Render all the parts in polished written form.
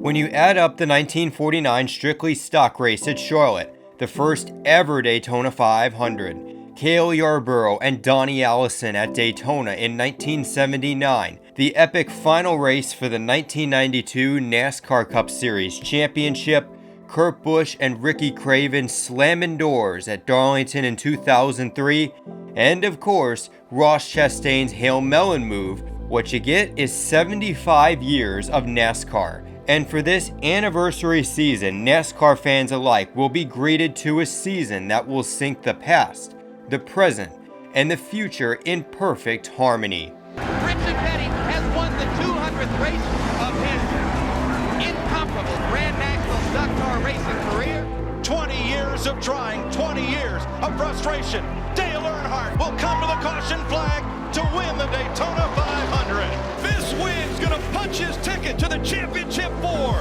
When you add up the 1949 strictly stock race at Charlotte, the first ever Daytona 500, Cale Yarborough and Donnie Allison at Daytona in 1979, the epic final race for the 1992 NASCAR Cup Series Championship, Kurt Busch and Ricky Craven slamming doors at Darlington in 2003, and of course, Ross Chastain's Hail Melon move. What you get is 75 years of NASCAR. And for this anniversary season, NASCAR fans alike will be greeted to a season that will sync the past, the present, and the future in perfect harmony. Richard Petty has won the 200th race of his incomparable Grand National Stock Car racing career. 20 years of trying, 20 years of frustration. Dale Earnhardt will come to the caution flag to win the Daytona 500. This win's gonna punch his ticket to the championship four.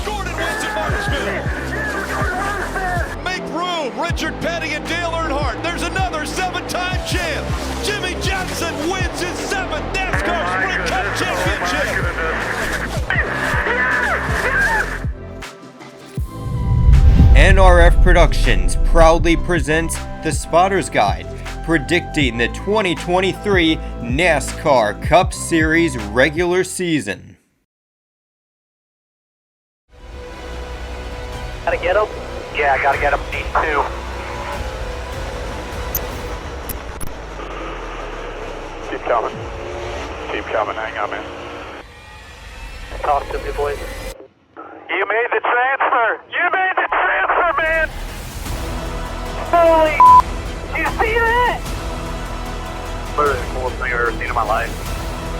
Gordon wins at Martinsville. Make room, Richard Petty and Dale Earnhardt. There's another seven-time champ. Jimmy Johnson wins his seventh NASCAR Sprint Cup championship. NRF Productions proudly presents The Spotter's Guide, predicting the 2023 NASCAR Cup Series regular season. Gotta get him? Yeah, gotta get him. Need two. Keep coming. Keep coming. Hang on, man. Talk to me, boys. You made the transfer. You made the transfer, man. Holy do you see that? Literally the coolest thing I've ever seen in my life.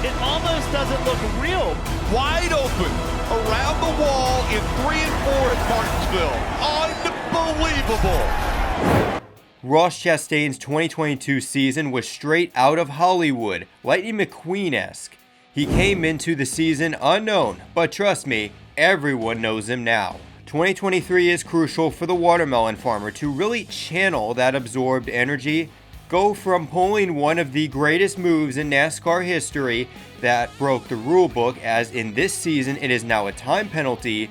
It almost doesn't look real. Wide open, around the wall in 3 and 4 at Martinsville. Unbelievable. Ross Chastain's 2022 season was straight out of Hollywood, Lightning McQueen-esque. He came into the season unknown, but trust me, everyone knows him now. 2023 is crucial for the watermelon farmer to really channel that absorbed energy, go from pulling one of the greatest moves in NASCAR history that broke the rule book, as in this season it is now a time penalty,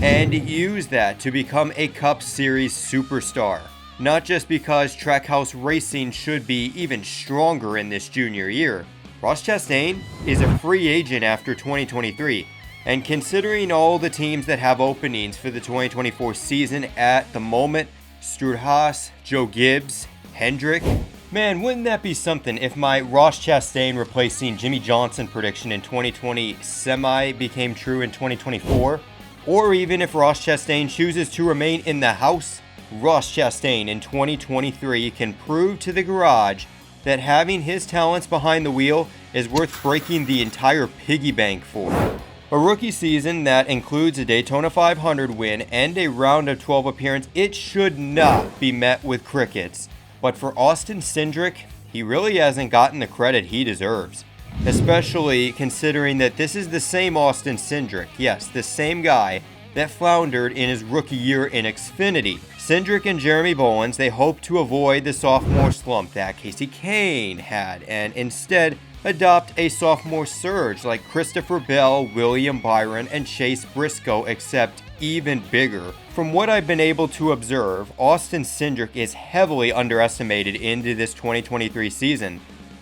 and use that to become a Cup Series superstar. Not just because Trackhouse Racing should be even stronger in this junior year. Ross Chastain is a free agent after 2023. And considering all the teams that have openings for the 2024 season at the moment, Stewart-Haas, Joe Gibbs, Hendrick, man, wouldn't that be something if my Ross Chastain replacing Jimmy Johnson prediction in 2020 semi became true in 2024? Or even if Ross Chastain chooses to remain in the house, Ross Chastain in 2023 can prove to the garage that having his talents behind the wheel is worth breaking the entire piggy bank for. A rookie season that includes a Daytona 500 win and a round of 12 appearance, it should not be met with crickets. But for Austin Cindric, he really hasn't gotten the credit he deserves. Especially considering that this is the same Austin Cindric, yes, the same guy that floundered in his rookie year in Xfinity. Cindric and Jeremy Bowens, they hope to avoid the sophomore slump that Casey Kane had and instead adopt a sophomore surge like Christopher Bell, William Byron, and Chase Briscoe, except even bigger. From what I've been able to observe, Austin Cindric is heavily underestimated into this 2023 season,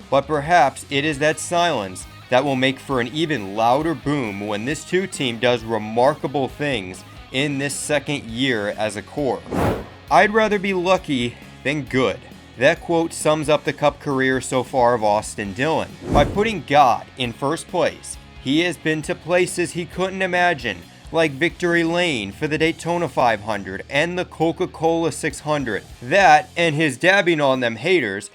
but perhaps it is that silence that will make for an even louder boom when this two team does remarkable things in this second year as a core. I'd rather be lucky than good. That quote sums up the Cup career so far of Austin Dillon. By putting God in first place, he has been to places he couldn't imagine, like Victory Lane for the Daytona 500 and the Coca-Cola 600. That, and his dabbing on them haters,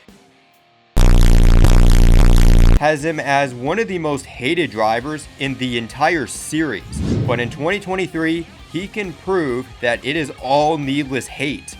has him as one of the most hated drivers in the entire series. But in 2023, he can prove that it is all needless hate.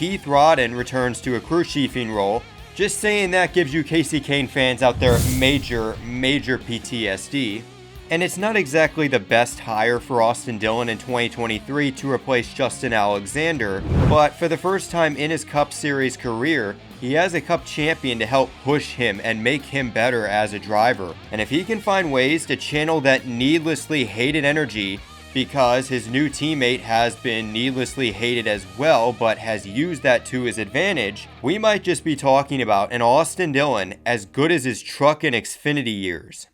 Keith Rodden returns to a crew chiefing role. Just saying that gives you Casey Kane fans out there major PTSD. And it's not exactly the best hire for Austin Dillon in 2023 to replace Justin Alexander, but for the first time in his Cup Series career, he has a Cup champion to help push him and make him better as a driver. And if he can find ways to channel that needlessly hated energy because his new teammate has been needlessly hated as well, but has used that to his advantage, we might just be talking about an Austin Dillon as good as his truck and Xfinity years.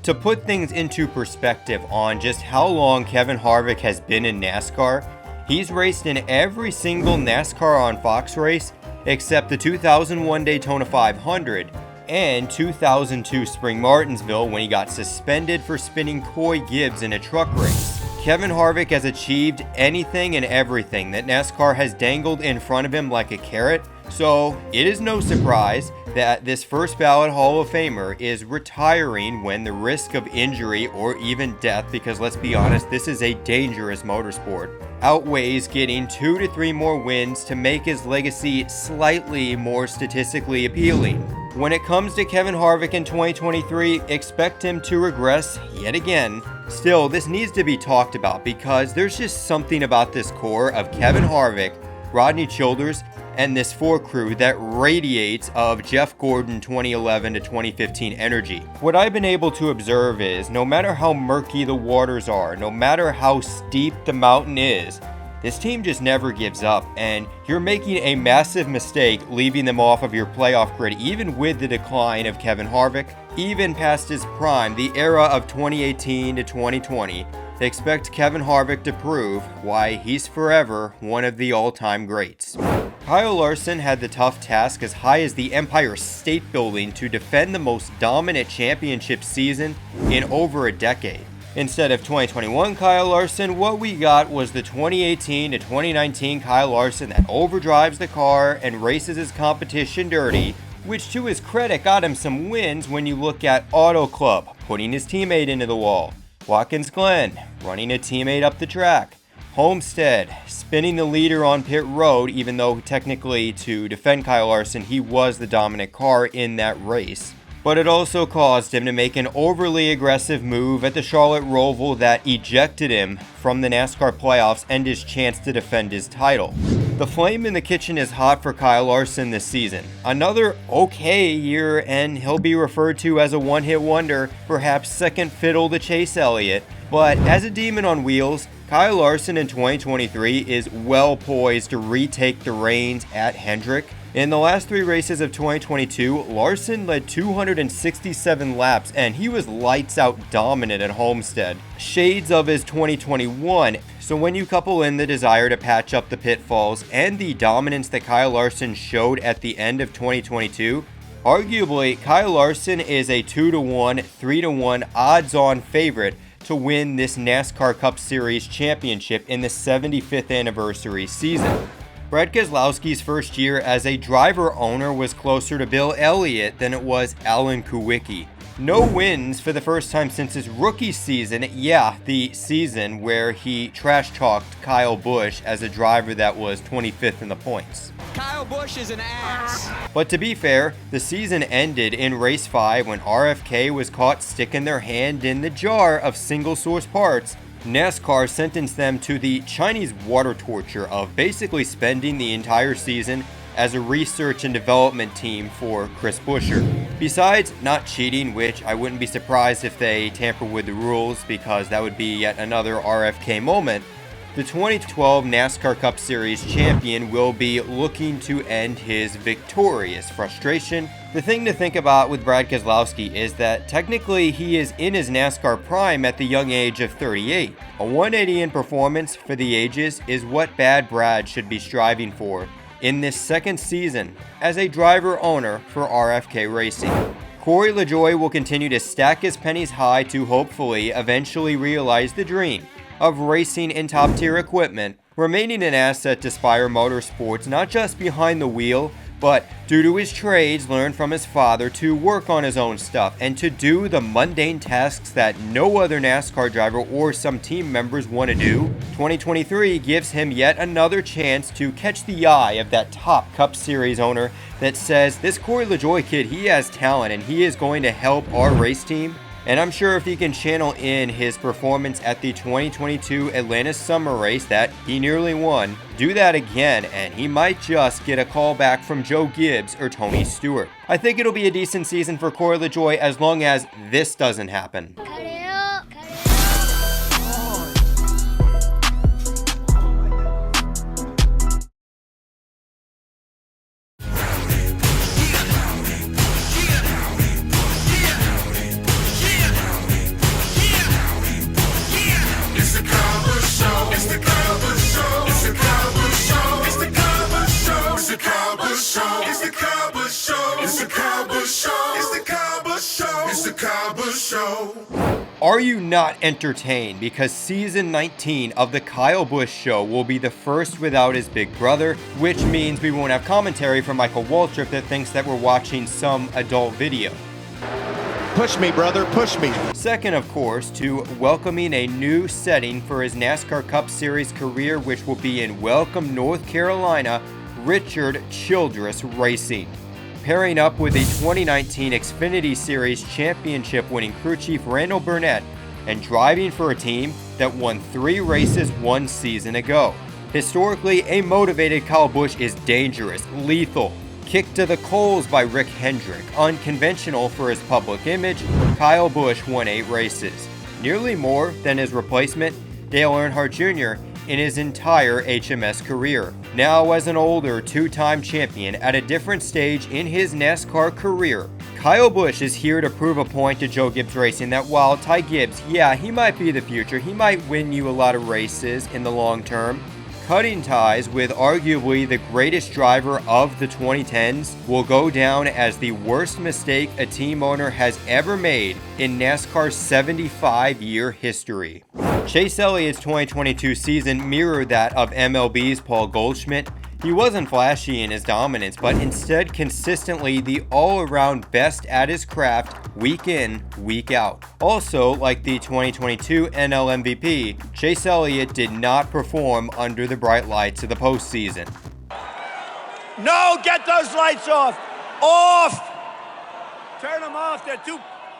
To put things into perspective on just how long Kevin Harvick has been in NASCAR, he's raced in every single NASCAR on Fox race except the 2001 Daytona 500 and 2002 Spring Martinsville when he got suspended for spinning Coy Gibbs in a truck race. Kevin Harvick has achieved anything and everything that NASCAR has dangled in front of him like a carrot, so it is no surprise that this first ballot Hall of Famer is retiring when the risk of injury or even death, because let's be honest, this is a dangerous motorsport, outweighs getting 2 to 3 more wins to make his legacy slightly more statistically appealing. When it comes to Kevin Harvick in 2023, expect him to regress yet again. Still, this needs to be talked about because there's just something about this core of Kevin Harvick, Rodney Childers, and this 4 crew that radiates of Jeff Gordon 2011 to 2015 energy. What I've been able to observe is no matter how murky the waters are, no matter how steep the mountain is, this team just never gives up, and you're making a massive mistake leaving them off of your playoff grid even with the decline of Kevin Harvick. Even past his prime, the era of 2018 to 2020, expect Kevin Harvick to prove why he's forever one of the all-time greats. Kyle Larson had the tough task as high as the Empire State Building to defend the most dominant championship season in over a decade. Instead of 2021 Kyle Larson, what we got was the 2018 to 2019 Kyle Larson that overdrives the car and races his competition dirty, which to his credit got him some wins when you look at Auto Club, putting his teammate into the wall, Watkins Glen, running a teammate up the track, Homestead, spinning the leader on pit road, even though technically to defend Kyle Larson, he was the dominant car in that race. But it also caused him to make an overly aggressive move at the Charlotte Roval that ejected him from the NASCAR playoffs and his chance to defend his title. The flame in the kitchen is hot for Kyle Larson this season. Another okay year, and he'll be referred to as a one-hit wonder, perhaps second fiddle to Chase Elliott. But as a demon on wheels, Kyle Larson in 2023 is well poised to retake the reins at Hendrick. In the last 3 races of 2022, Larson led 267 laps and he was lights out dominant at Homestead. Shades of his 2021. So when you couple in the desire to patch up the pitfalls and the dominance that Kyle Larson showed at the end of 2022, arguably Kyle Larson is a 2-1, 3-1 odds-on favorite to win this NASCAR Cup Series championship in the 75th anniversary season. Brad Keselowski's first year as a driver-owner was closer to Bill Elliott than it was Alan Kulwicki. No wins for the first time since his rookie season, the season where he trash-talked Kyle Busch as a driver that was 25th in the points. Kyle Busch is an ass. But to be fair, the season ended in race 5 when RFK was caught sticking their hand in the jar of single-source parts. NASCAR sentenced them to the Chinese water torture of basically spending the entire season as a research and development team for Chris Buescher. Besides not cheating, which I wouldn't be surprised if they tamper with the rules because that would be yet another RFK moment, the 2012 NASCAR Cup Series champion will be looking to end his victorious frustration. The thing to think about with Brad Keselowski is that technically he is in his NASCAR prime at the young age of 38. A 180 in performance for the ages is what Bad Brad should be striving for in this second season as a driver-owner for RFK Racing. Corey LaJoie will continue to stack his pennies high to hopefully eventually realize the dream of racing in top-tier equipment, remaining an asset to Spire Motorsports not just behind the wheel, but due to his trades, learned from his father to work on his own stuff and to do the mundane tasks that no other NASCAR driver or some team members want to do, 2023 gives him yet another chance to catch the eye of that top Cup Series owner that says, this Corey LaJoie kid, he has talent and he is going to help our race team. And I'm sure if he can channel in his performance at the 2022 Atlanta Summer Race that he nearly won, do that again, and he might just get a call back from Joe Gibbs or Tony Stewart. I think it'll be a decent season for Corey LaJoie as long as this doesn't happen. Are you not entertained? Because season 19 of the Kyle Busch Show will be the first without his big brother, which means we won't have commentary from Michael Waltrip that thinks that we're watching some adult video. Push me, brother, push me. Second, of course, to welcoming a new setting for his NASCAR Cup Series career, which will be in Welcome, North Carolina, Richard Childress Racing. Pairing up with the 2019 Xfinity Series championship winning crew chief Randall Burnett and driving for a team that won 3 races 1 season ago. Historically, a motivated Kyle Busch is dangerous, lethal. Kicked to the coals by Rick Hendrick, unconventional for his public image, Kyle Busch won 8 races, nearly more than his replacement, Dale Earnhardt Jr., in his entire HMS career. Now as an older 2-time champion at a different stage in his NASCAR career, Kyle Busch is here to prove a point to Joe Gibbs Racing that while Ty Gibbs, yeah, he might be the future, he might win you a lot of races in the long term, cutting ties with arguably the greatest driver of the 2010s will go down as the worst mistake a team owner has ever made in NASCAR's 75-year history. Chase Elliott's 2022 season mirrored that of MLB's Paul Goldschmidt. He wasn't flashy in his dominance, but instead consistently the all-around best at his craft week in, week out. Also, like the 2022 NL MVP, Chase Elliott did not perform under the bright lights of the postseason. No, get those lights off! Off! Turn them off,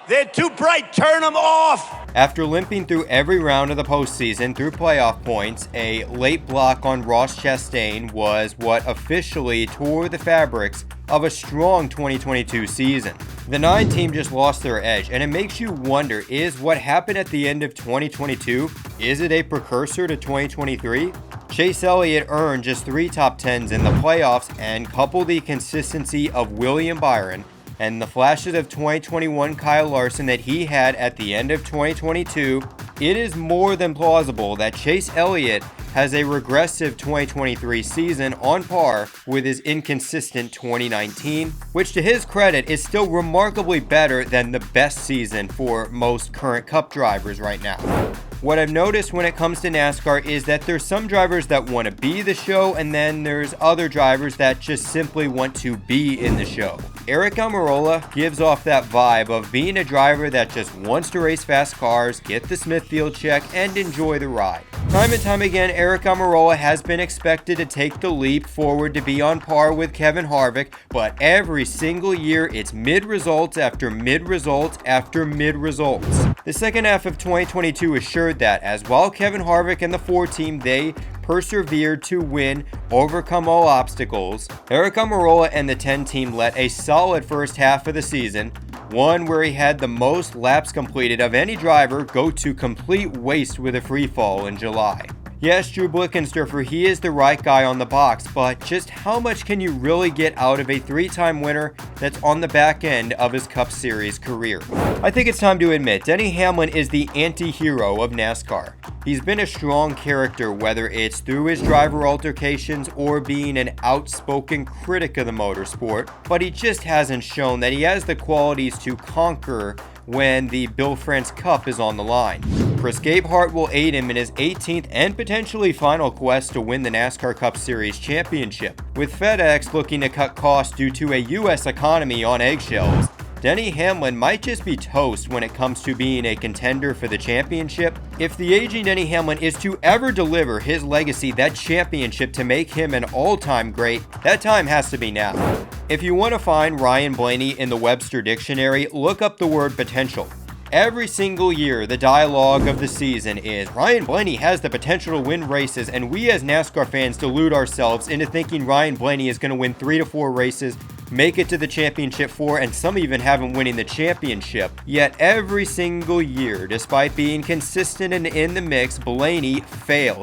they're too bright, turn them off! After limping through every round of the postseason through playoff points, a late block on Ross Chastain was what officially tore the fabrics of a strong 2022 season. The 9 team just lost their edge, and it makes you wonder, is what happened at the end of 2022, is it a precursor to 2023? Chase Elliott earned just 3 top 10s in the playoffs, and couple the consistency of William Byron and the flashes of 2021 Kyle Larson that he had at the end of 2022, it is more than plausible that Chase Elliott has a regressive 2023 season on par with his inconsistent 2019, which to his credit is still remarkably better than the best season for most current Cup drivers right now. What I've noticed when it comes to NASCAR is that there's some drivers that want to be the show, and then there's other drivers that just simply want to be in the show. Aric Almirola gives off that vibe of being a driver that just wants to race fast cars, get the Smithfield check, and enjoy the ride. Time and time again, Aric Almirola has been expected to take the leap forward to be on par with Kevin Harvick, but every single year it's mid-results after mid-results after mid-results. The second half of 2022 assured that, as while Kevin Harvick and the 4 team, they persevered to win, overcome all obstacles, Aric Almirola and the 10 team let a solid first half of the season, one where he had the most laps completed of any driver, go to complete waste with a free fall in July. Yes, Drew Blickensderfer, he is the right guy on the box, but just how much can you really get out of a 3-time winner that's on the back end of his Cup Series career? I think it's time to admit, Denny Hamlin is the anti-hero of NASCAR. He's been a strong character, whether it's through his driver altercations or being an outspoken critic of the motorsport, but he just hasn't shown that he has the qualities to conquer when the Bill France Cup is on the line. Chris Gabehart will aid him in his 18th and potentially final quest to win the NASCAR Cup Series championship. With FedEx looking to cut costs due to a U.S. economy on eggshells, Denny Hamlin might just be toast when it comes to being a contender for the championship. If the aging Denny Hamlin is to ever deliver his legacy, that championship, to make him an all-time great, that time has to be now. If you want to find Ryan Blaney in the Webster Dictionary, look up the word potential. Every single year, the dialogue of the season is, Ryan Blaney has the potential to win races, and we as NASCAR fans delude ourselves into thinking Ryan Blaney is going to win 3 to 4 races, make it to the championship 4, and some even have him winning the championship. Yet every single year, despite being consistent and in the mix, Blaney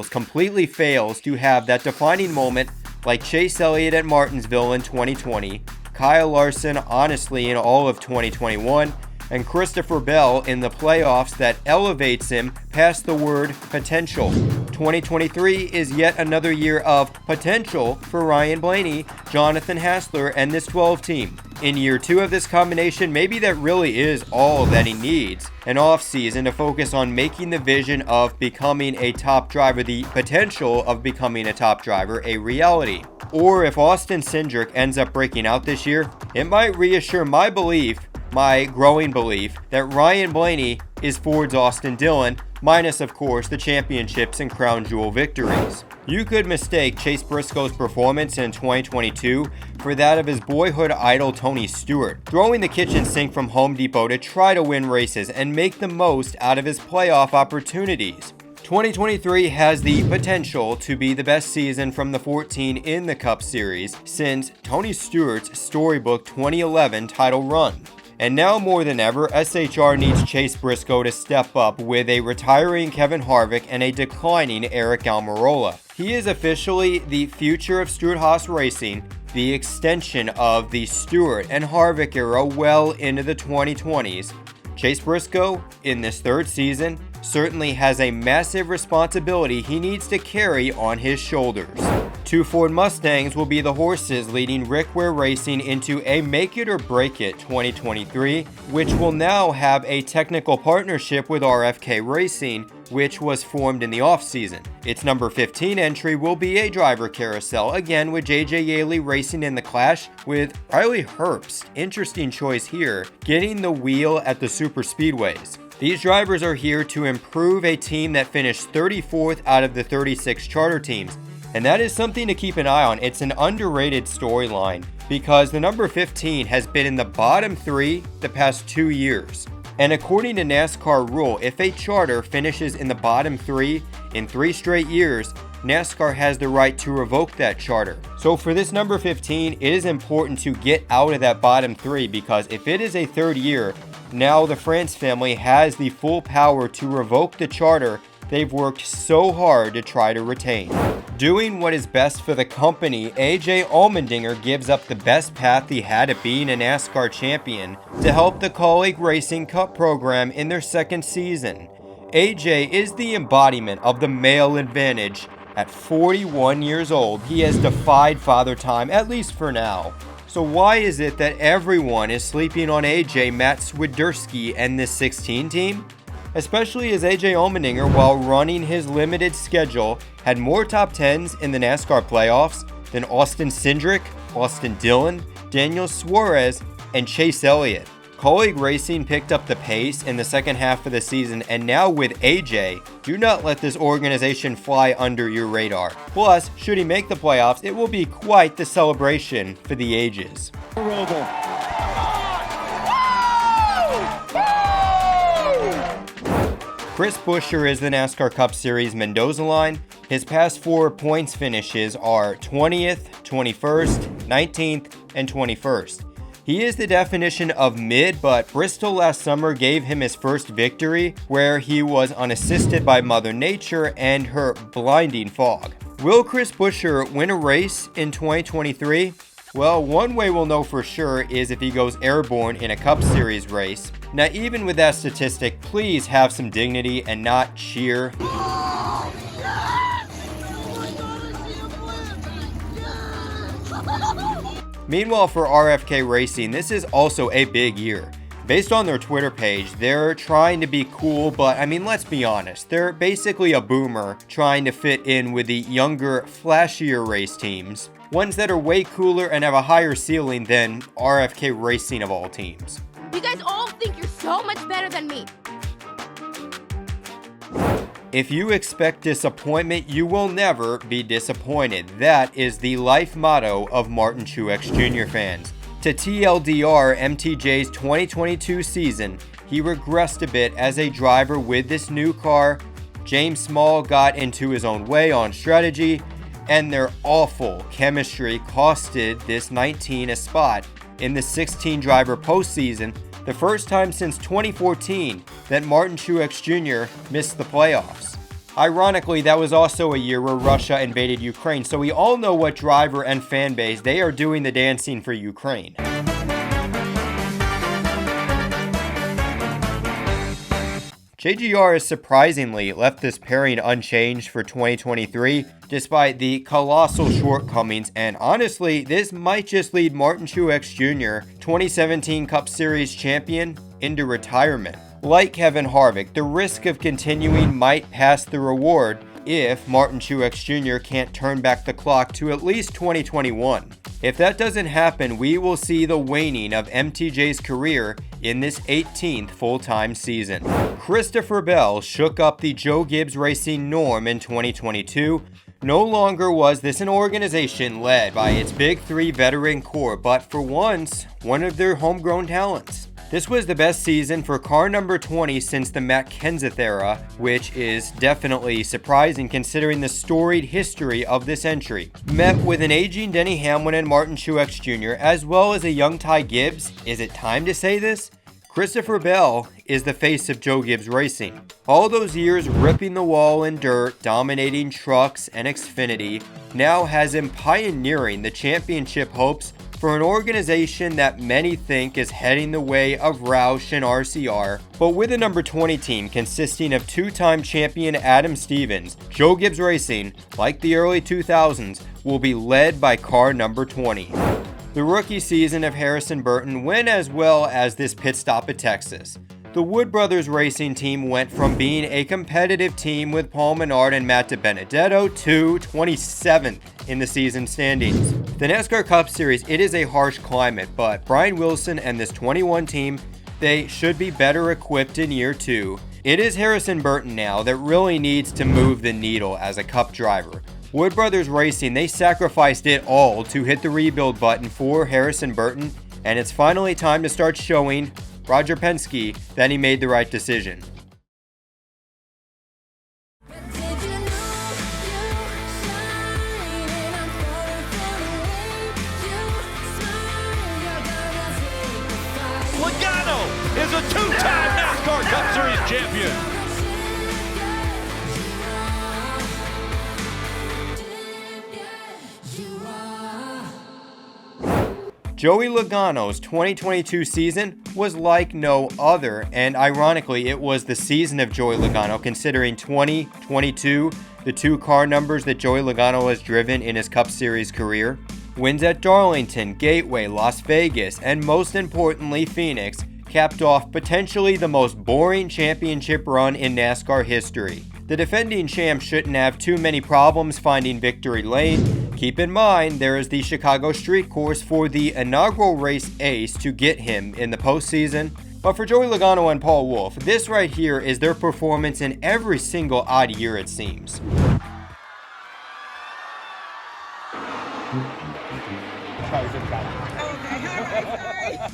completely fails to have that defining moment like Chase Elliott at Martinsville in 2020, Kyle Larson honestly in all of 2021, and Christopher Bell in the playoffs that elevates him past the word potential. 2023 is yet another year of potential for Ryan Blaney, Jonathan Hassler, and this 12 team. In year 2 of this combination, maybe that really is all that he needs. An offseason to focus on making the vision of becoming a top driver, the potential of becoming a top driver, a reality. Or if Austin Cindric ends up breaking out this year, it might reassure my growing belief that Ryan Blaney is Ford's Austin Dillon, minus of course the championships and crown jewel victories. You could mistake Chase Briscoe's performance in 2022 for that of his boyhood idol Tony Stewart, throwing the kitchen sink from Home Depot to try to win races and make the most out of his playoff opportunities. 2023 has the potential to be the best season from the 14 in the Cup Series since Tony Stewart's storybook 2011 title run. And now more than ever, SHR needs Chase Briscoe to step up with a retiring Kevin Harvick and a declining Aric Almirola. He is officially the future of Stewart-Haas Racing, the extension of the Stewart and Harvick era well into the 2020s. Chase Briscoe, in this 3rd season, certainly has a massive responsibility he needs to carry on his shoulders. 2 Ford Mustangs will be the horses leading Ware Racing into a make-it-or-break-it 2023, which will now have a technical partnership with RFK Racing, which was formed in the offseason. Its number 15 entry will be a driver carousel, again with JJ Yeley racing in the clash with Riley Herbst, interesting choice here, getting the wheel at the super speedways. These drivers are here to improve a team that finished 34th out of the 36 charter teams. And that is something to keep an eye on. It's an underrated storyline because the number 15 has been in the bottom 3 the past 2 years. And according to NASCAR rule, if a charter finishes in the bottom 3 in 3 straight years, NASCAR has the right to revoke that charter. So for this number 15, it is important to get out of that bottom 3 because if it is a 3rd year, now the France family has the full power to revoke the charter they've worked so hard to try to retain. Doing what is best for the company, AJ Allmendinger gives up the best path he had at being a NASCAR champion to help the Kaulig Racing Cup program in their 2nd season. AJ is the embodiment of the male advantage. At 41 years old, he has defied father time, at least for now. So why is it that everyone is sleeping on AJ, Matt Swiderski, and this 16 team? Especially as AJ Allmendinger, while running his limited schedule, had more top 10s in the NASCAR playoffs than Austin Cindric, Austin Dillon, Daniel Suarez, and Chase Elliott. Kaulig Racing picked up the pace in the second half of the season, and now with AJ, do not let this organization fly under your radar. Plus, should he make the playoffs, it will be quite the celebration for the ages. Chris Buescher is the NASCAR Cup Series Mendoza line. His past 4 points finishes are 20th, 21st, 19th, and 21st. He is the definition of mid, but Bristol last summer gave him his first victory where he was unassisted by Mother Nature and her blinding fog. Will Chris Buescher win a race in 2023? Well, one way we'll know for sure is if he goes airborne in a Cup Series race. Now, even with that statistic, please have some dignity and not cheer. Meanwhile, for RFK Racing, this is also a big year. Based on their Twitter page, they're trying to be cool, but I mean, let's be honest. They're basically a boomer trying to fit in with the younger, flashier race teams. Ones that are way cooler and have a higher ceiling than RFK Racing of all teams. You guys all think you're so much better than me. If you expect disappointment, you will never be disappointed. That is the life motto of Martin Truex Jr. fans. To TLDR, MTJ's 2022 season, he regressed a bit as a driver with this new car. James Small got into his own way on strategy, and their awful chemistry costed this 19 a spot in the 16 driver postseason, the first time since 2014 that Martin Truex Jr. missed the playoffs. Ironically, that was also a year where Russia invaded Ukraine, so we all know what driver and fan base, they are doing the dancing for Ukraine. JGR has surprisingly left this pairing unchanged for 2023, despite the colossal shortcomings, and honestly, this might just lead Martin Truex Jr., 2017 Cup Series champion, into retirement. Like Kevin Harvick, the risk of continuing might pass the reward if Martin Truex Jr. can't turn back the clock to at least 2021. If that doesn't happen, we will see the waning of MTJ's career in this 18th full-time season. Christopher Bell shook up the Joe Gibbs Racing norm in 2022. No longer was this an organization led by its big three veteran core, but for once, one of their homegrown talents. This was the best season for car number 20 since the Matt Kenseth era, which is definitely surprising considering the storied history of this entry. Met with an aging Denny Hamlin and Martin Truex Jr., as well as a young Ty Gibbs. Is it time to say this? Christopher Bell is the face of Joe Gibbs Racing. All those years ripping the wall in dirt, dominating trucks and Xfinity, now has him pioneering the championship hopes for an organization that many think is heading the way of Roush and RCR. But with a number 20 team consisting of two-time champion Adam Stevens, Joe Gibbs Racing, like the early 2000s, will be led by car number 20. The rookie season of Harrison Burton went as well as this pit stop at Texas. The Wood Brothers Racing team went from being a competitive team with Paul Menard and Matt DiBenedetto to 27th in the season standings. The NASCAR Cup Series, it is a harsh climate, but Brian Wilson and this 21 team, they should be better equipped in year 2. It is Harrison Burton now that really needs to move the needle as a Cup driver. Wood Brothers Racing, they sacrificed it all to hit the rebuild button for Harrison Burton, and it's finally time to start showing Roger Penske that he made the right decision. Logano is a two-time NASCAR Cup Series champion. Joey Logano's 2022 season was like no other, and ironically, it was the season of Joey Logano considering 2022, the two car numbers that Joey Logano has driven in his Cup Series career. Wins at Darlington, Gateway, Las Vegas, and most importantly, Phoenix, capped off potentially the most boring championship run in NASCAR history. The defending champ shouldn't have too many problems finding victory lane. Keep in mind, there is the Chicago Street Course for the inaugural race ace to get him in the postseason. But for Joey Logano and Paul Wolfe, this right here is their performance in every single odd year it seems.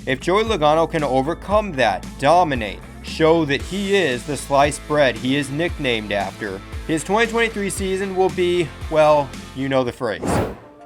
If Joey Logano can overcome that, dominate, show that he is the sliced bread he is nicknamed after, his 2023 season will be, well, you know the phrase.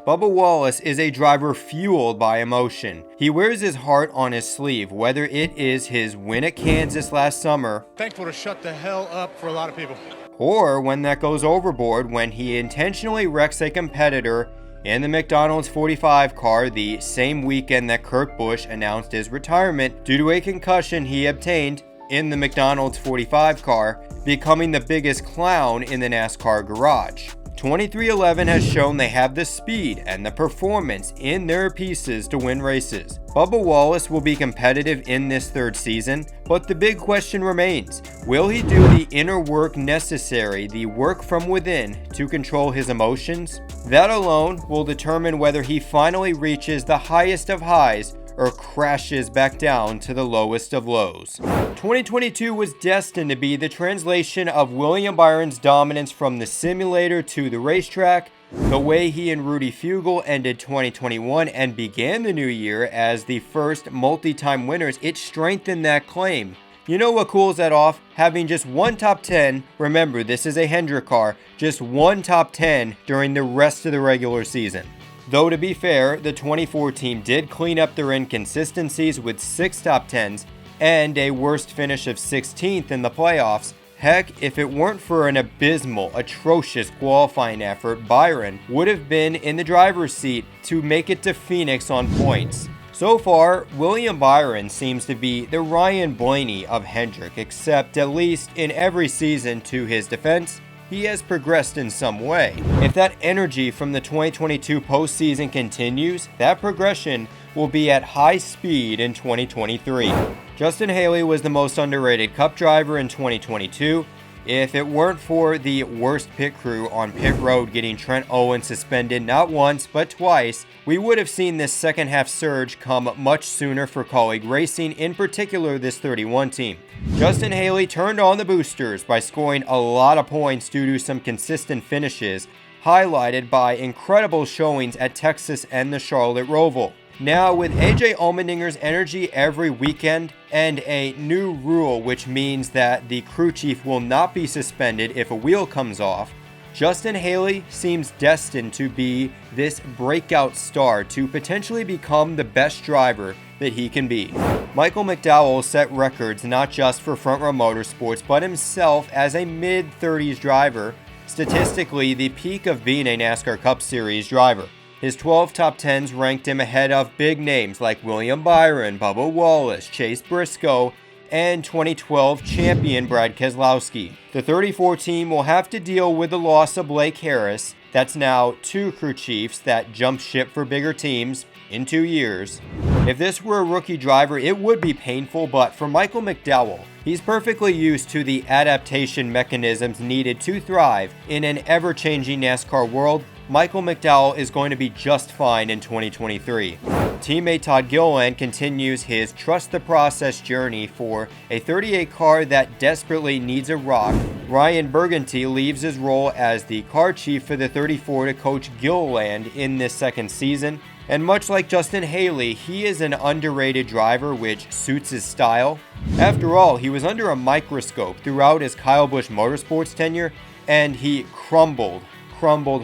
Bubba Wallace is a driver fueled by emotion. He wears his heart on his sleeve, whether it is his win at Kansas last summer, thankful to shut the hell up for a lot of people, or when that goes overboard when he intentionally wrecks a competitor in the McDonald's 45 car the same weekend that Kurt Busch announced his retirement due to a concussion he obtained in the McDonald's 45 car, becoming the biggest clown in the NASCAR garage. 23XI has shown they have the speed and the performance in their pieces to win races. Bubba Wallace will be competitive in this third season, but the big question remains, will he do the inner work necessary, the work from within, to control his emotions? That alone will determine whether he finally reaches the highest of highs or crashes back down to the lowest of lows. 2022 was destined to be the translation of William Byron's dominance from the simulator to the racetrack. The way he and Rudy Fugle ended 2021 and began the new year as the first multi-time winners, it strengthened that claim. You know what cools that off? Having just one top 10, remember this is a Hendrick car, just one top 10 during the rest of the regular season. Though to be fair, the 24 team did clean up their inconsistencies with 6 top 10s and a worst finish of 16th in the playoffs. Heck, if it weren't for an abysmal, atrocious qualifying effort, Byron would have been in the driver's seat to make it to Phoenix on points. So far, William Byron seems to be the Ryan Blaney of Hendrick, except at least in every season, to his defense, he has progressed in some way. If that energy from the 2022 postseason continues, that progression will be at high speed in 2023. Justin Haley was the most underrated Cup driver in 2022. If it weren't for the worst pit crew on pit road getting Trent Owen suspended not once but twice, we would have seen this second half surge come much sooner for Ware Racing, in particular this 31 team. Justin Haley turned on the boosters by scoring a lot of points due to some consistent finishes, highlighted by incredible showings at Texas and the Charlotte Roval. Now, with AJ Allmendinger's energy every weekend and a new rule which means that the crew chief will not be suspended if a wheel comes off, Justin Haley seems destined to be this breakout star to potentially become the best driver that he can be. Michael McDowell set records not just for Front Row Motorsports but himself as a mid-30s driver, statistically the peak of being a NASCAR Cup Series driver. His 12 top 10s ranked him ahead of big names like William Byron, Bubba Wallace, Chase Briscoe, and 2012 champion Brad Keselowski. The 34 team will have to deal with the loss of Blake Harris. That's now 2 crew chiefs that jumped ship for bigger teams in 2 years. If this were a rookie driver, it would be painful, but for Michael McDowell, he's perfectly used to the adaptation mechanisms needed to thrive in an ever-changing NASCAR world. Michael McDowell is going to be just fine in 2023. Teammate Todd Gilliland continues his trust the process journey for a 38 car that desperately needs a rock. Ryan Burgundy leaves his role as the car chief for the 34 to coach Gilliland in this second season. And much like Justin Haley, he is an underrated driver which suits his style. After all, he was under a microscope throughout his Kyle Busch Motorsports tenure, and he crumbled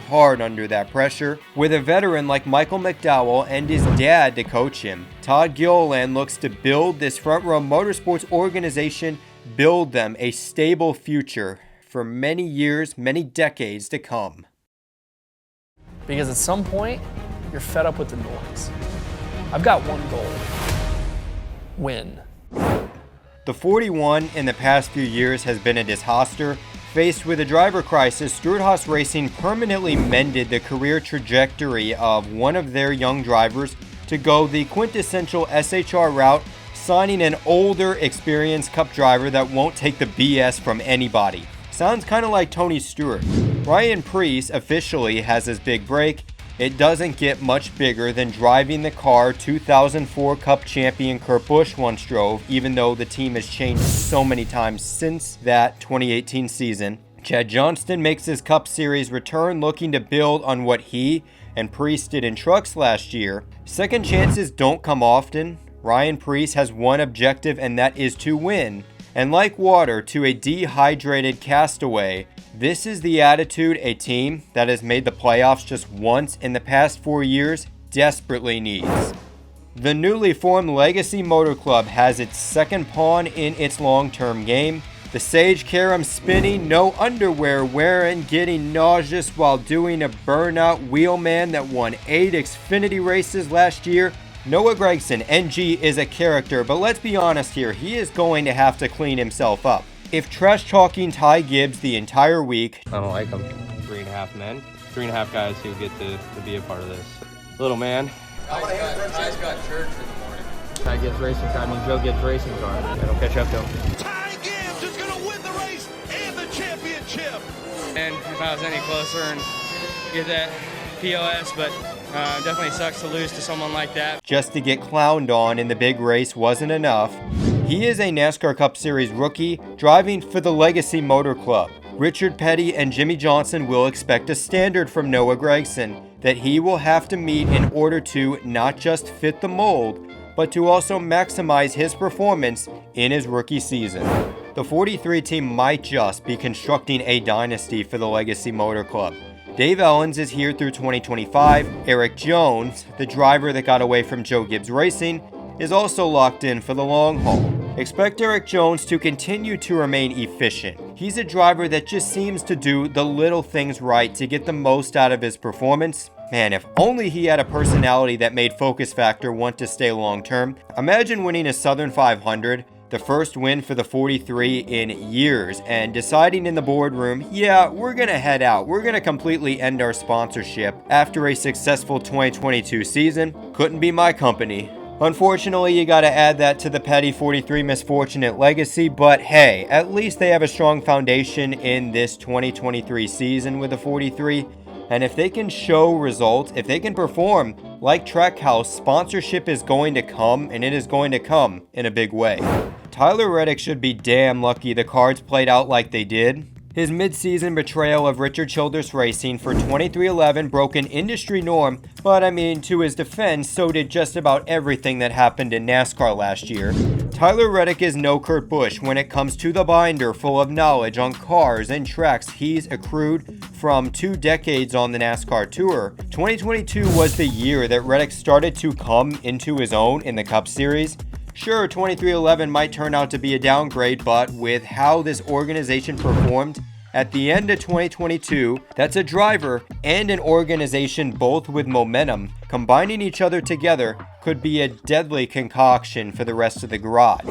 hard under that pressure. With a veteran like Michael McDowell and his dad to coach him, Todd Gilliland looks to build this Front Row Motorsports organization, build them a stable future for many years, many decades to come. Because at some point, you're fed up with the noise. I've got one goal: win. The 41 in the past few years has been a disaster. Faced with a driver crisis, Stewart-Haas Racing permanently mended the career trajectory of one of their young drivers to go the quintessential SHR route, signing an older, experienced Cup driver that won't take the BS from anybody. Sounds kind of like Tony Stewart. Ryan Preece officially has his big break. It doesn't get much bigger than driving the car 2004 Cup champion Kurt Busch once drove, even though the team has changed so many times since that 2018 season. Chad Johnston makes his Cup Series return, looking to build on what he and Preece did in trucks last year. Second chances don't come often. Ryan Preece has one objective, and that is to win. And like water to a dehydrated castaway, this is the attitude a team that has made the playoffs just once in the past 4 years desperately needs. The newly formed Legacy Motor Club has its second pawn in its long-term game. The Sage Karam spinning, no underwear wearing, getting nauseous while doing a burnout wheelman that won 8 Xfinity races last year. Noah Gragson, NG, is a character, but let's be honest here, he is going to have to clean himself up. If trash-talking Ty Gibbs the entire week... I don't like him. 3.5 men. 3.5 guys who get to be a part of this. Little man. Ty's got church in the morning. Ty Gibbs racing car, I mean Joe Gibbs racing car. It'll catch up to him. Ty Gibbs is going to win the race and the championship. And if I was any closer and get that POS, but definitely sucks to lose to someone like that. Just to get clowned on in the big race wasn't enough. He is a NASCAR Cup Series rookie driving for the Legacy Motor Club. Richard Petty and Jimmy Johnson will expect a standard from Noah Gragson that he will have to meet in order to not just fit the mold, but to also maximize his performance in his rookie season. The 43 team might just be constructing a dynasty for the Legacy Motor Club. Dave Elenz is here through 2025. Erik Jones, the driver that got away from Joe Gibbs Racing, is also locked in for the long haul. Expect Erik Jones to continue to remain efficient. He's a driver that just seems to do the little things right to get the most out of his performance. Man, if only he had a personality that made Focus Factor want to stay long term. Imagine winning a Southern 500, the first win for the 43 in years, and deciding in the boardroom, yeah, we're gonna head out. We're gonna completely end our sponsorship after a successful 2022 season. Couldn't be my company. Unfortunately, you gotta add that to the Petty 43 misfortunate legacy, but hey, at least they have a strong foundation in this 2023 season with the 43. And if they can show results, if they can perform like Trackhouse, sponsorship is going to come, and it is going to come in a big way. Tyler Reddick should be damn lucky the cards played out like they did. His mid-season betrayal of Richard Childress Racing for 2311 broke an industry norm, but I mean, to his defense, so did just about everything that happened in NASCAR last year. Tyler Reddick is no Kurt Busch when it comes to the binder full of knowledge on cars and tracks he's accrued from 2 decades on the NASCAR Tour. 2022 was the year that Reddick started to come into his own in the Cup Series. Sure, 2311 might turn out to be a downgrade, but with how this organization performed at the end of 2022, that's a driver and an organization both with momentum. Combining each other together could be a deadly concoction for the rest of the garage.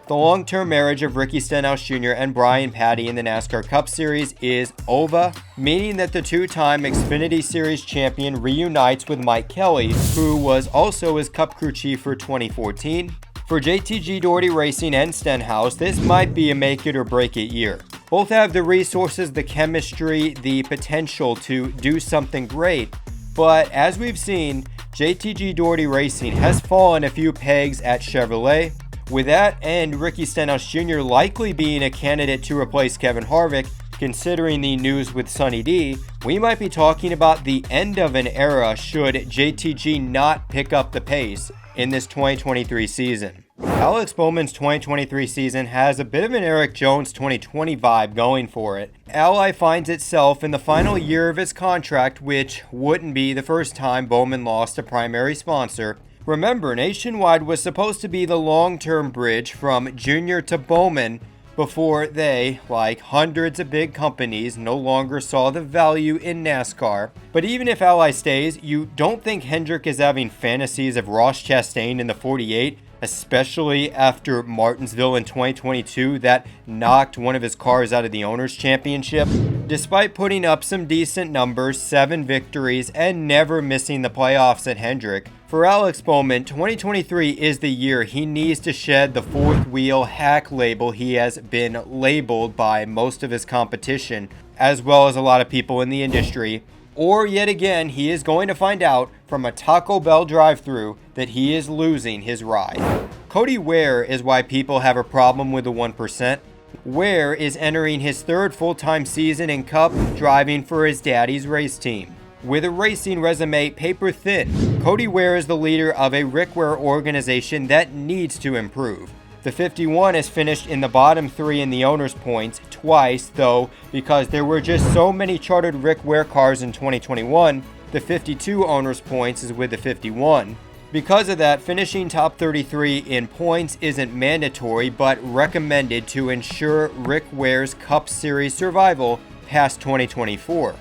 The long-term marriage of Ricky Stenhouse Jr. and Brian Patty in the NASCAR Cup Series is over, meaning that the 2-time Xfinity Series champion reunites with Mike Kelly, who was also his Cup crew chief for 2014. For JTG Daugherty Racing and Stenhouse, this might be a make it or break it year. Both have the resources, the chemistry, the potential to do something great, but as we've seen, JTG Daugherty Racing has fallen a few pegs at Chevrolet. With that and Ricky Stenhouse Jr. likely being a candidate to replace Kevin Harvick, considering the news with Sonny D, we might be talking about the end of an era should JTG not pick up the pace in this 2023 season. Alex Bowman's 2023 season has a bit of an Erik Jones 2020 vibe going for it. Ally finds itself in the final year of his contract, which wouldn't be the first time Bowman lost a primary sponsor. Remember, Nationwide was supposed to be the long-term bridge from Junior to Bowman before they, like hundreds of big companies, no longer saw the value in NASCAR. But even if Ally stays, you don't think Hendrick is having fantasies of Ross Chastain in the 48, especially after Martinsville in 2022 that knocked one of his cars out of the Owners' Championship? Despite putting up some decent numbers, 7 victories, and never missing the playoffs at Hendrick, for Alex Bowman, 2023 is the year he needs to shed the fourth wheel hack label he has been labeled by most of his competition, as well as a lot of people in the industry. Or yet again, he is going to find out from a Taco Bell drive-thru that he is losing his ride. Cody Ware is why people have a problem with the 1%. Ware is entering his 3rd full-time season in Cup, driving for his daddy's race team. With a racing resume paper thin, Cody Ware is the leader of a Rick Ware organization that needs to improve. The 51 has finished in the bottom 3 in the owner's points twice, though, because there were just so many chartered Rick Ware cars in 2021, the 52 owner's points is with the 51. Because of that, finishing top 33 in points isn't mandatory, but recommended to ensure Rick Ware's Cup Series survival past 2024.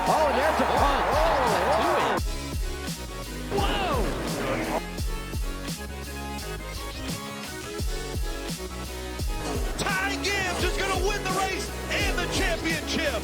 Oh, there's a punt. Whoa! Ty Gibbs is going to win the race and the championship.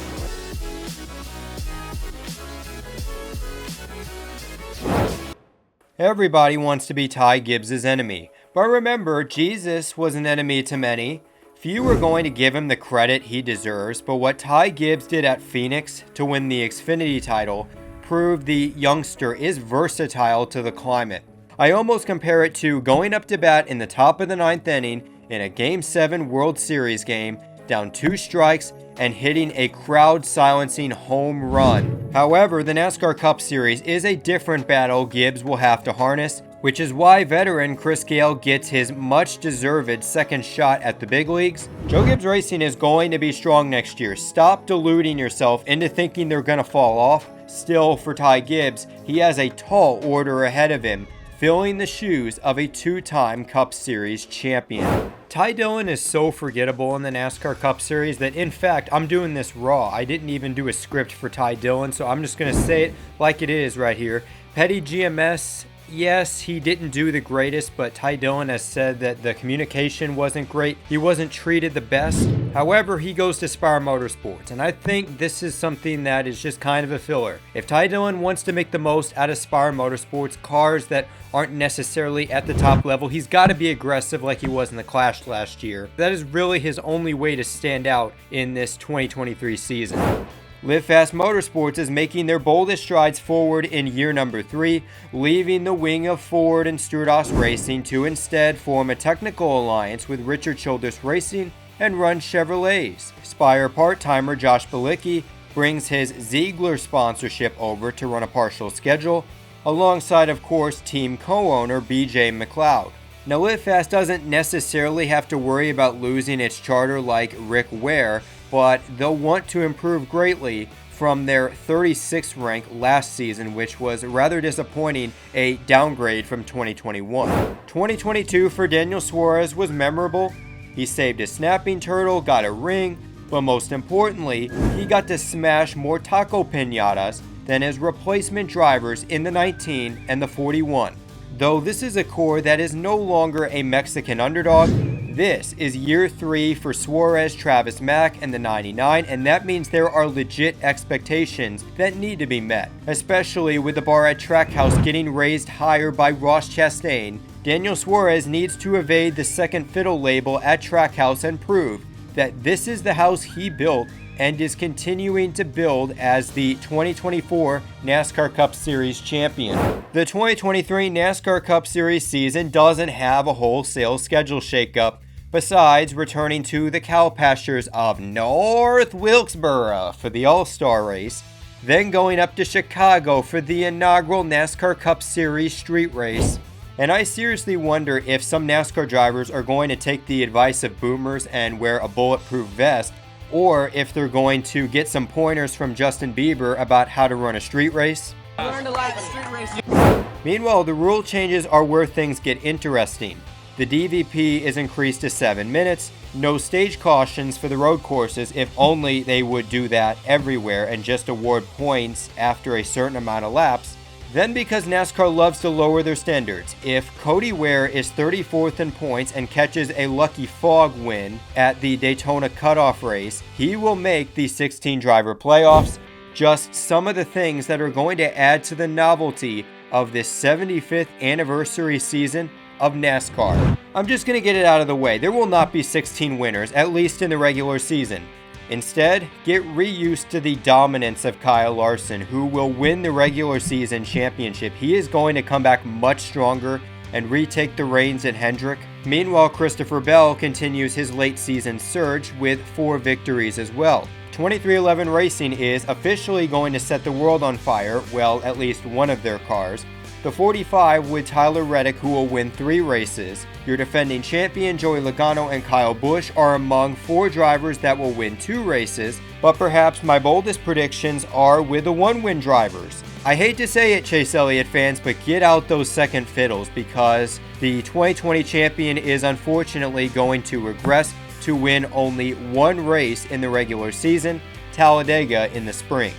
Everybody wants to be Ty Gibbs' enemy, but remember, Jesus was an enemy to many. Few are going to give him the credit he deserves, but what Ty Gibbs did at Phoenix to win the Xfinity title proved the youngster is versatile to the climate. I almost compare it to going up to bat in the top of the 9th inning in a Game 7 World Series game, down 2 strikes, and hitting a crowd-silencing home run. However, the NASCAR Cup Series is a different battle Gibbs will have to harness, which is why veteran Chris Gale gets his much-deserved second shot at the big leagues. Joe Gibbs Racing is going to be strong next year. Stop deluding yourself into thinking they're going to fall off. Still, for Ty Gibbs, he has a tall order ahead of him, filling the shoes of a 2-time Cup Series champion. Ty Dillon is so forgettable in the NASCAR Cup Series that, in fact, I'm doing this raw. I didn't even do a script for Ty Dillon, so I'm just going to say it like it is right here. Petty GMS, yes, he didn't do the greatest, but Ty Dillon has said that the communication wasn't great. He wasn't treated the best. However, he goes to Spire Motorsports, and I think this is something that is just kind of a filler. If Ty Dillon wants to make the most out of Spire Motorsports, cars that aren't necessarily at the top level, he's got to be aggressive like he was in the Clash last year. That is really his only way to stand out in this 2023 season. Live Fast Motorsports is making their boldest strides forward in year number 3, leaving the wing of Ford and Stewart-Haas Racing to instead form a technical alliance with Richard Childress Racing and run Chevrolets. Spire part-timer Josh Bilicki brings his Ziegler sponsorship over to run a partial schedule, alongside, of course, team co-owner BJ McLeod. Now, Live Fast doesn't necessarily have to worry about losing its charter like Rick Ware, but they'll want to improve greatly from their 36th rank last season, which was rather disappointing, a downgrade from 2021. 2022 for Daniel Suarez was memorable. He saved a snapping turtle, got a ring, but most importantly, he got to smash more taco piñatas than his replacement drivers in the 19 and the 41. Though this is a core that is no longer a Mexican underdog, this is year 3 for Suarez, Travis Mack, and the 99, and that means there are legit expectations that need to be met, especially with the bar at Trackhouse getting raised higher by Ross Chastain. Daniel Suarez needs to evade the second fiddle label at Trackhouse and prove that this is the house he built and is continuing to build as the 2024 NASCAR Cup Series champion. The 2023 NASCAR Cup Series season doesn't have a wholesale schedule shakeup, besides returning to the cow pastures of North Wilkesboro for the All-Star race, then going up to Chicago for the inaugural NASCAR Cup Series street race. And I seriously wonder if some NASCAR drivers are going to take the advice of boomers and wear a bulletproof vest, or if they're going to get some pointers from Justin Bieber about how to run a street race. Learned a lot in street racing. Meanwhile, the rule changes are where things get interesting. The DVP is increased to 7 minutes, no stage cautions for the road courses, if only they would do that everywhere and just award points after a certain amount of laps. Then, because NASCAR loves to lower their standards, if Cody Ware is 34th in points and catches a lucky fog win at the Daytona cutoff race, he will make the 16 driver playoffs. Just some of the things that are going to add to the novelty of this 75th anniversary season of NASCAR. I'm just going to get it out of the way. There will not be 16 winners, at least in the regular season. Instead, get reused to the dominance of Kyle Larson, who will win the regular season championship. He is going to come back much stronger and retake the reins at Hendrick. Meanwhile, Christopher Bell continues his late season surge with 4 victories as well. 2311 Racing is officially going to set the world on fire, well, at least one of their cars. The 45 with Tyler Reddick, who will win 3 races. Your defending champion Joey Logano and Kyle Busch are among 4 drivers that will win 2 races, but perhaps my boldest predictions are with the 1-win drivers. I hate to say it, Chase Elliott fans, but get out those second fiddles, because the 2020 champion is unfortunately going to regress to win only 1 race in the regular season, Talladega in the spring.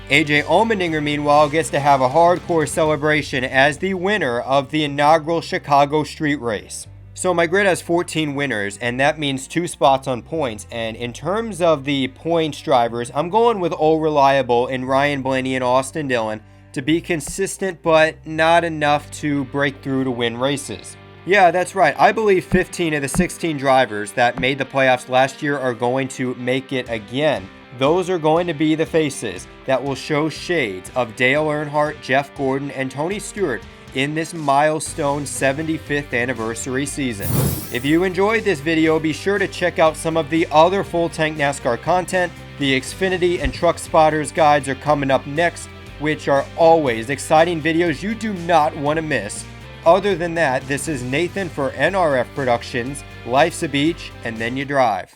AJ Allmendinger, meanwhile, gets to have a hardcore celebration as the winner of the inaugural Chicago street race. So my grid has 14 winners, and that means 2 spots on points. And in terms of the points drivers, I'm going with All Reliable in Ryan Blaney and Austin Dillon to be consistent, but not enough to break through to win races. Yeah, that's right. I believe 15 of the 16 drivers that made the playoffs last year are going to make it again. Those are going to be the faces that will show shades of Dale Earnhardt, Jeff Gordon, and Tony Stewart in this milestone 75th anniversary season. If you enjoyed this video, be sure to check out some of the other full tank NASCAR content. The Xfinity and Truck Spotters guides are coming up next, which are always exciting videos you do not want to miss. Other than that, this is Nathan for NRF Productions. Life's a beach, and then you drive.